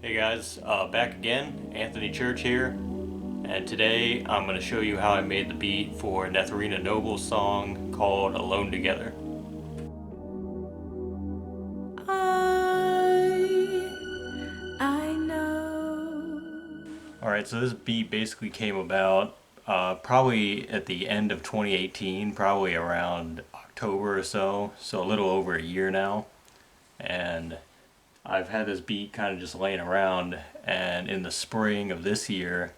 Hey guys, back again, Anthony Church here, and today I'm going to show you how I made the beat for Netherina Noble's song called Alone Together. I know. Alright, so this beat basically came about probably at the end of 2018, probably around October or so a little over a year now, and I've had this beat kind of just laying around, and in the spring of this year,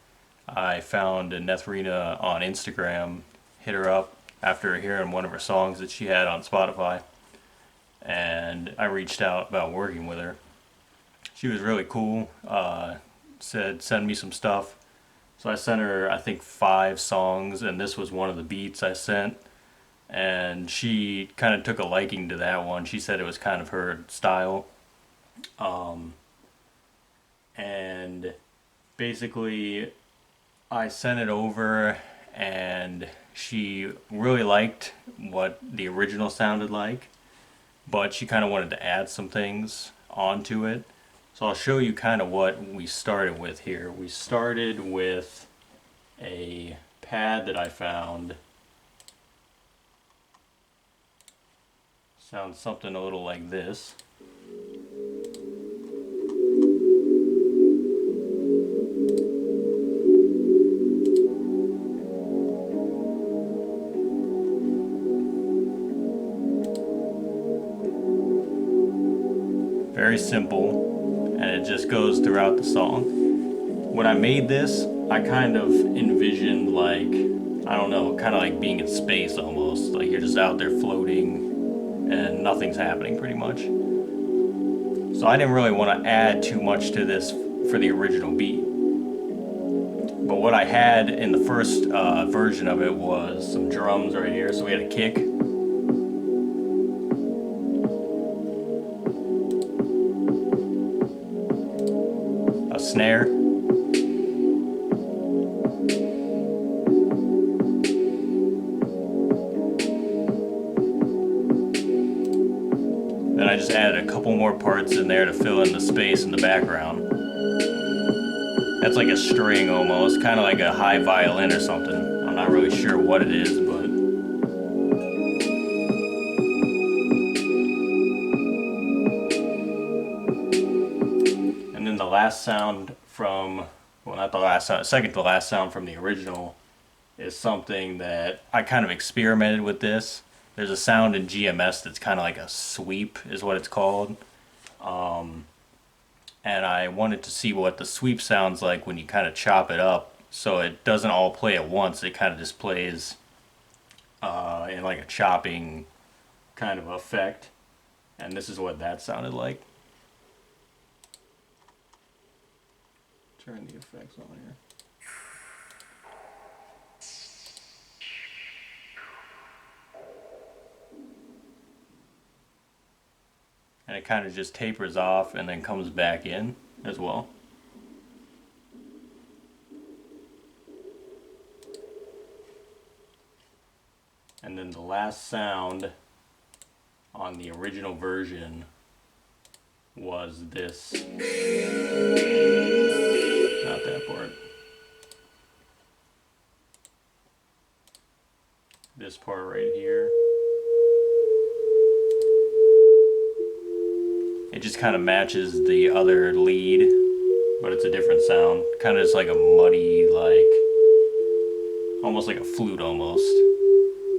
I found Netherina on Instagram, hit her up after hearing one of her songs that she had on Spotify, and I reached out about working with her. She was really cool, said send me some stuff. So I sent her, I think, 5 songs, and this was one of the beats I sent. And she kind of took a liking to that one. She said it was kind of her style. And basically, I sent it over, and she really liked what the original sounded like, but she kind of wanted to add some things onto it. So I'll show you kind of what we started with here. We started with a pad that I found. Sounds something a little like this. Very simple, and it just goes throughout the song. When I made this, I kind of envisioned, like, I don't know, kind of like being in space almost. Like you're just out there floating and nothing's happening pretty much. So I didn't really want to add too much to this for the original beat. But what I had in the first version of it was some drums right here. So we had a kick, a snare, then I just added a couple more parts in there to fill in the space in the background. That's like a string almost, kind of like a high violin or something. I'm not really sure what it is, but and then the last sound from, well, not the last sound, second to last sound from the original is something that I kind of experimented with this. There's a sound in GMS that's kind of like a sweep, is what it's called. And I wanted to see what the sweep sounds like when you kind of chop it up, so it doesn't all play at once. It kind of just plays in like a chopping kind of effect. And this is what that sounded like. Turn the effects on here. And it kind of just tapers off and then comes back in as well. And then the last sound on the original version was this. Not that part. This part right here. It just kind of matches the other lead, but it's a different sound. Kind of just like a muddy, like, almost like a flute almost.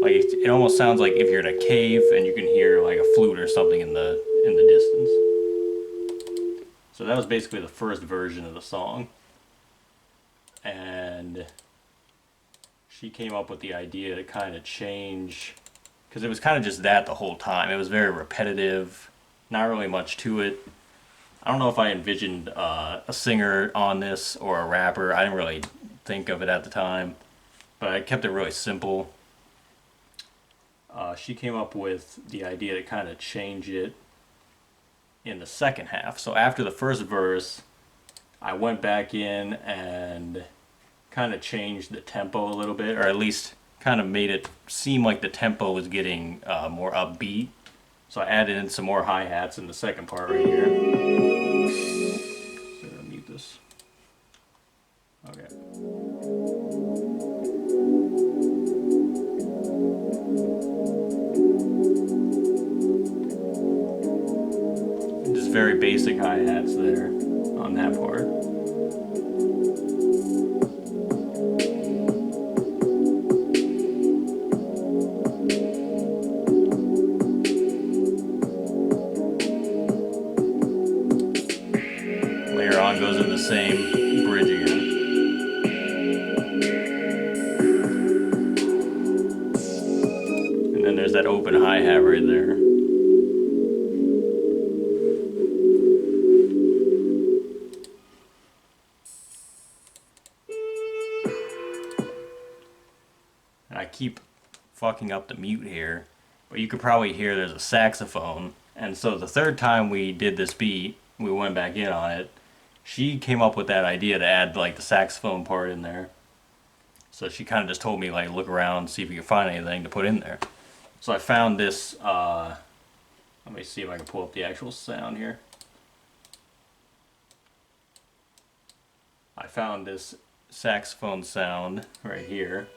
Like it almost sounds like if you're in a cave and you can hear like a flute or something in the distance. So that was basically the first version of the song. And she came up with the idea to kind of change, because it was kind of just that the whole time. It was very repetitive, not really much to it. I don't know if I envisioned a singer on this or a rapper. I didn't really think of it at the time, but I kept it really simple. She came up with the idea to kind of change it in the second half. So after the first verse, I went back in and kind of changed the tempo a little bit, or at least kind of made it seem like the tempo was getting more upbeat. So I added in some more hi-hats in the second part right here. So basic hi-hats there on that part. Later on goes in the same bridge again. And then there's that open hi-hat right there. And I keep fucking up the mute here, but you could probably hear there's a saxophone. And so the third time we did this beat, we went back in on it. She came up with that idea to add like the saxophone part in there. So she kind of just told me like look around, see if you can find anything to put in there. So I found this, let me see if I can pull up the actual sound here. I found this saxophone sound right here.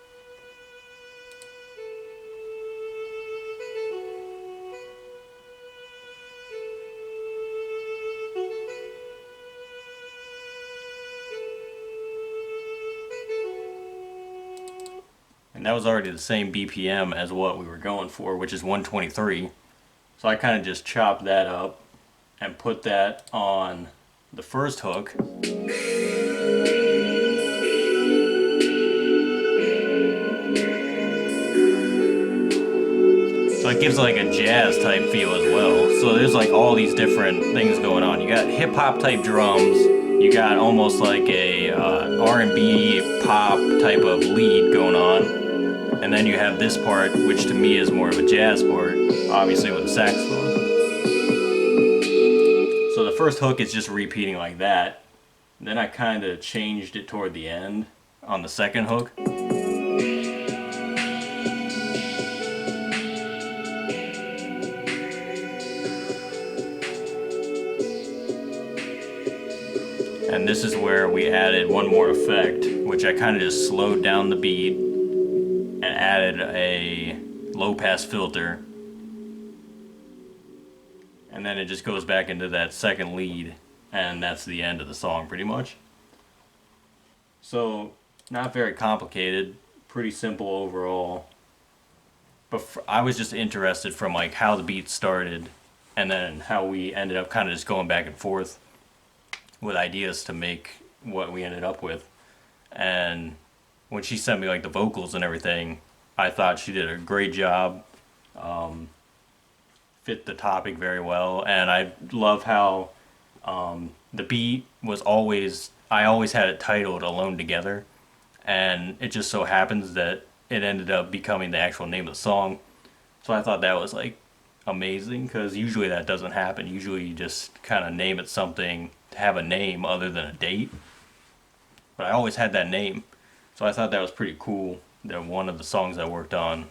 And that was already the same BPM as what we were going for, which is 123. So I kind of just chopped that up and put that on the first hook. So it gives like a jazz type feel as well. So there's like all these different things going on. You got hip hop type drums. You got almost like a R&B pop type of lead going on. And then you have this part, which to me is more of a jazz part, obviously with the saxophone. So the first hook is just repeating like that. Then I kind of changed it toward the end on the second hook. And this is where we added one more effect, which I kind of just slowed down the beat and added a low pass filter. And then it just goes back into that second lead, and that's the end of the song pretty much. So not very complicated, pretty simple overall. But I was just interested from like how the beat started and then how we ended up kind of just going back and forth with ideas to make what we ended up with. And when she sent me like the vocals and everything, I thought she did a great job. Fit the topic very well, and I love how the beat was always, I always had it titled Alone Together, and it just so happens that it ended up becoming the actual name of the song. So I thought that was like amazing, because usually that doesn't happen. Usually you just kind of name it something to have a name other than a date, but I always had that name. So I thought that was pretty cool that one of the songs I worked on,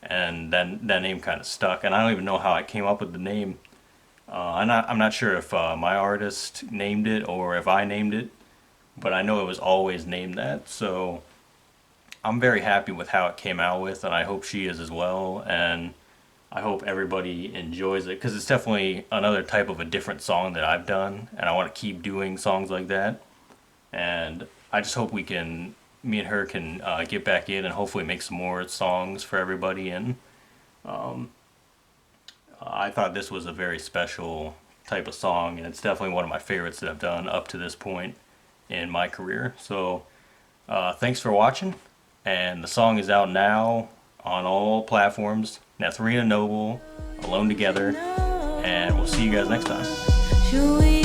and then that name kind of stuck. And I don't even know how I came up with the name. I'm not sure if my artist named it or if I named it, but I know it was always named that. So I'm very happy with how it came out with, and I hope she is as well. And I hope everybody enjoys it, because it's definitely another type of a different song that I've done, and I want to keep doing songs like that. And I just hope me and her can get back in and hopefully make some more songs for everybody. And I thought this was a very special type of song, and it's definitely one of my favorites that I've done up to this point in my career. So thanks for watching, and the song is out now on all platforms. Netherina Noble, Alone Together, and we'll see you guys next time.